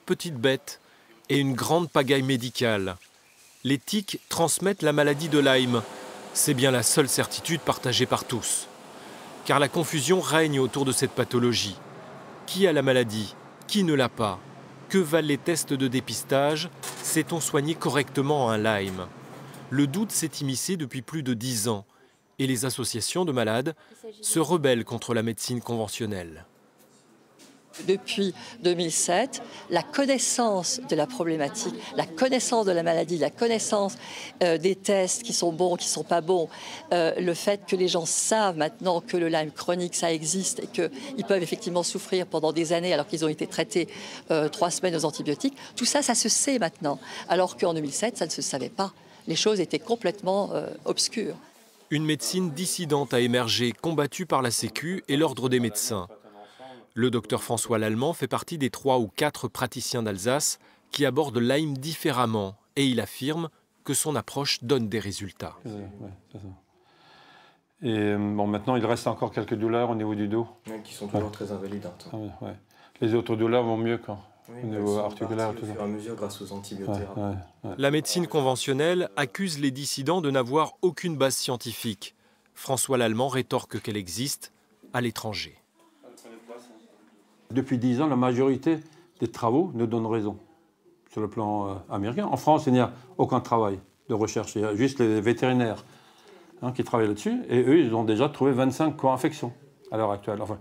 petites bêtes et une grande pagaille médicale. Les tiques transmettent la maladie de Lyme. C'est bien la seule certitude partagée par tous. Car la confusion règne autour de cette pathologie. Qui a la maladie? Qui ne l'a pas? Que valent les tests de dépistage? Sait-on soigner correctement un Lyme? Le doute s'est immiscé depuis plus de 10 ans et les associations de malades se rebellent contre la médecine conventionnelle. Depuis 2007, la connaissance de la problématique, la connaissance de la maladie, la connaissance des tests qui sont bons, qui ne sont pas bons, le fait que les gens savent maintenant que le Lyme chronique, ça existe et qu'ils peuvent effectivement souffrir pendant des années alors qu'ils ont été traités 3 semaines aux antibiotiques, tout ça, ça se sait maintenant. Alors qu'en 2007, ça ne se savait pas. Les choses étaient complètement obscures. Une médecine dissidente a émergé, combattue par la Sécu et l'Ordre des médecins. Le docteur François Lallemand fait partie des 3 ou 4 praticiens d'Alsace qui abordent Lyme différemment et il affirme que son approche donne des résultats. Et bon, maintenant, il reste encore quelques douleurs au niveau du dos. Oui, qui sont toujours très invalidantes. Les autres douleurs vont mieux quand oui, au niveau articulaire. Au fur et à mesure grâce aux antibiotiques. La médecine conventionnelle accuse les dissidents de n'avoir aucune base scientifique. François Lallemand rétorque qu'elle existe à l'étranger. Depuis 10 ans, la majorité des travaux nous donnent raison sur le plan américain. En France, il n'y a aucun travail de recherche. Il y a juste les vétérinaires qui travaillent là-dessus. Et eux, ils ont déjà trouvé 25 co-infections à l'heure actuelle. Enfin,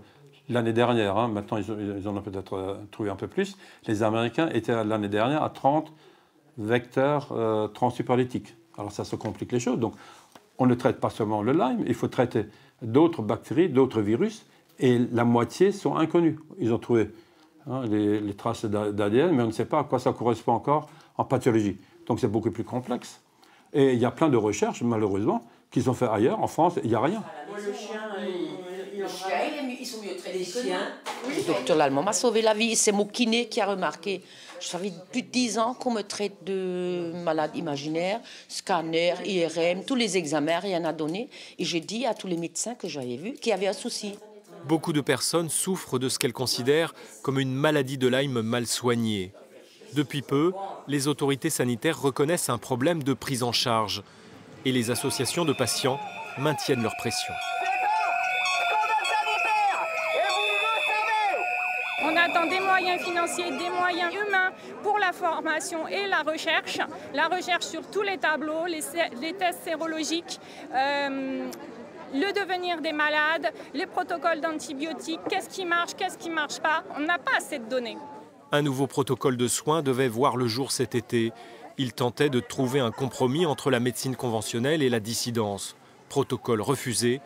l'année dernière, maintenant ils en ont peut-être trouvé un peu plus. Les Américains étaient l'année dernière à 30 vecteurs transhyperlytiques. Alors ça se complique les choses. Donc on ne traite pas seulement le Lyme, il faut traiter d'autres bactéries, d'autres virus. Et la moitié sont inconnus. Ils ont trouvé les traces d'ADN, mais on ne sait pas à quoi ça correspond encore en pathologie. Donc c'est beaucoup plus complexe. Et il y a plein de recherches, malheureusement, qui sont faites ailleurs. En France, il n'y a rien. Le chien, ils sont mieux traités que les chiens. Le docteur Lallemand m'a sauvé la vie. C'est mon kiné qui a remarqué. Ça fait plus de 10 ans qu'on me traite de malade imaginaire, scanner, IRM, tous les examens, rien n'a donné. Et j'ai dit à tous les médecins que j'avais vus qu'il y avait un souci. Beaucoup de personnes souffrent de ce qu'elles considèrent comme une maladie de Lyme mal soignée. Depuis peu, les autorités sanitaires reconnaissent un problème de prise en charge et les associations de patients maintiennent leur pression. On attend des moyens financiers, des moyens humains pour la formation et la recherche sur tous les tableaux, les tests sérologiques, le devenir des malades, les protocoles d'antibiotiques, qu'est-ce qui marche pas. On n'a pas assez de données. Un nouveau protocole de soins devait voir le jour cet été. Il tentait de trouver un compromis entre la médecine conventionnelle et la dissidence. Protocole refusé,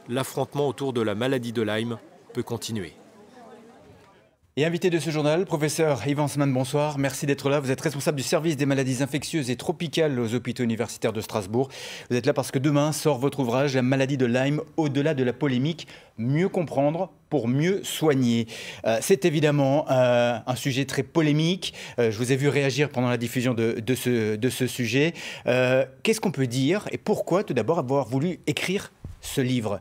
l'affrontement autour de la maladie de Lyme peut continuer. Et invité de ce journal, professeur Yves Hansmann, bonsoir. Merci d'être là. Vous êtes responsable du service des maladies infectieuses et tropicales aux hôpitaux universitaires de Strasbourg. Vous êtes là parce que demain sort votre ouvrage « La maladie de Lyme, au-delà de la polémique, mieux comprendre pour mieux soigner ». C'est évidemment un sujet très polémique. Je vous ai vu réagir pendant la diffusion de ce sujet. Qu'est-ce qu'on peut dire et pourquoi tout d'abord avoir voulu écrire ce livre ?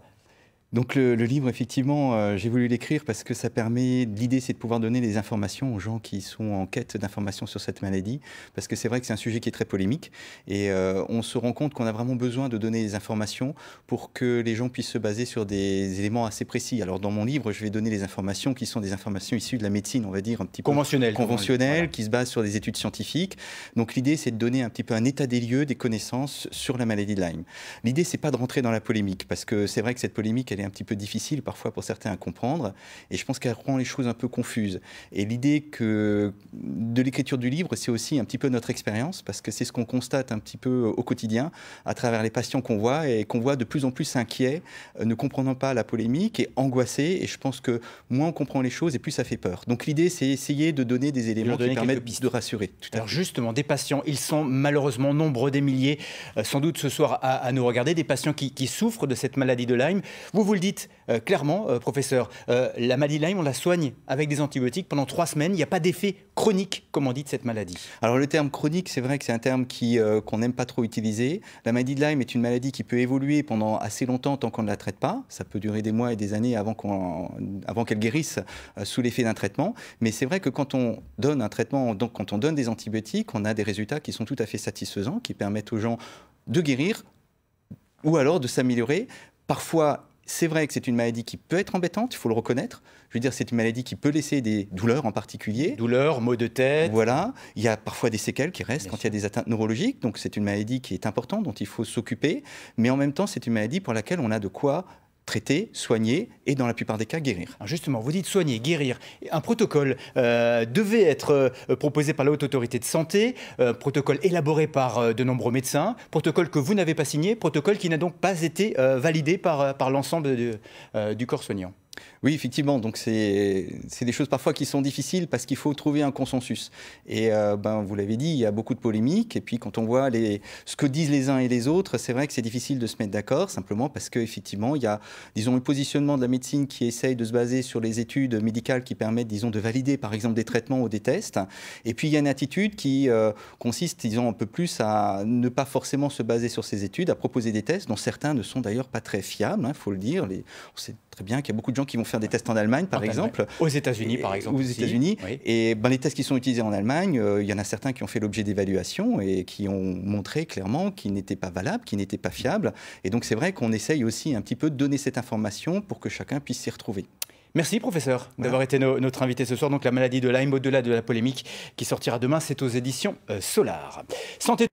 Donc le livre, effectivement, j'ai voulu l'écrire parce que ça permet, l'idée c'est de pouvoir donner des informations aux gens qui sont en quête d'informations sur cette maladie, parce que c'est vrai que c'est un sujet qui est très polémique et on se rend compte qu'on a vraiment besoin de donner des informations pour que les gens puissent se baser sur des éléments assez précis. Alors dans mon livre, je vais donner des informations qui sont des informations issues de la médecine, on va dire un petit peu conventionnelle, voilà, qui se basent sur des études scientifiques. Donc l'idée c'est de donner un petit peu un état des lieux des connaissances sur la maladie de Lyme. L'idée c'est pas de rentrer dans la polémique, parce que c'est vrai que cette polémique elle est un petit peu difficile parfois pour certains à comprendre et je pense qu'elle rend les choses un peu confuses. Et l'idée que de l'écriture du livre, c'est aussi un petit peu notre expérience, parce que c'est ce qu'on constate un petit peu au quotidien à travers les patients qu'on voit et qu'on voit de plus en plus inquiets, ne comprenant pas la polémique et angoissés. Et je pense que moins on comprend les choses et plus ça fait peur. Donc l'idée, c'est essayer de donner des éléments qui permettent de rassurer. Alors justement, des patients, ils sont malheureusement nombreux, des milliers, sans doute ce soir à nous regarder, des patients qui souffrent de cette maladie de Lyme. Vous vous le dites clairement, professeur, la maladie de Lyme, on la soigne avec des antibiotiques pendant 3 semaines. Il n'y a pas d'effet chronique, comme on dit, de cette maladie. Alors le terme chronique, c'est vrai que c'est un terme qu'on n'aime pas trop utiliser. La maladie de Lyme est une maladie qui peut évoluer pendant assez longtemps tant qu'on ne la traite pas. Ça peut durer des mois et des années avant qu'elle guérisse sous l'effet d'un traitement. Mais c'est vrai que quand on donne un traitement, donc quand on donne des antibiotiques, on a des résultats qui sont tout à fait satisfaisants, qui permettent aux gens de guérir ou alors de s'améliorer. Parfois, c'est vrai que c'est une maladie qui peut être embêtante, il faut le reconnaître. Je veux dire, c'est une maladie qui peut laisser des douleurs en particulier. Douleurs, maux de tête. Voilà. Il y a parfois des séquelles qui restent quand il y a des atteintes neurologiques. Donc c'est une maladie qui est importante, dont il faut s'occuper. Mais en même temps, c'est une maladie pour laquelle on a de quoi traiter, soigner et dans la plupart des cas guérir. Alors justement, vous dites soigner, guérir. Un protocole devait être proposé par la Haute Autorité de Santé, protocole élaboré par de nombreux médecins, protocole que vous n'avez pas signé, protocole qui n'a donc pas été validé par l'ensemble du corps soignant. Oui, effectivement. Donc c'est des choses parfois qui sont difficiles parce qu'il faut trouver un consensus. Et vous l'avez dit, il y a beaucoup de polémiques. Et puis quand on voit ce que disent les uns et les autres, c'est vrai que c'est difficile de se mettre d'accord, simplement parce qu'effectivement, il y a, disons, un positionnement de la médecine qui essaye de se baser sur les études médicales qui permettent, disons, de valider, par exemple, des traitements ou des tests. Et puis il y a une attitude qui consiste, disons, un peu plus à ne pas forcément se baser sur ces études, à proposer des tests dont certains ne sont d'ailleurs pas très fiables, il faut le dire. On sait très bien qu'il y a beaucoup de gens qui vont faire des tests en Allemagne, par exemple. Aux États-Unis, par exemple. Aux États-Unis. Oui. Et les tests qui sont utilisés en Allemagne, il y en a certains qui ont fait l'objet d'évaluations et qui ont montré clairement qu'ils n'étaient pas valables, qu'ils n'étaient pas fiables. Et donc, c'est vrai qu'on essaye aussi un petit peu de donner cette information pour que chacun puisse s'y retrouver. Merci, professeur, d'avoir été notre invité ce soir. Donc, la maladie de Lyme, au-delà de la polémique, qui sortira demain, c'est aux éditions Solar. Santé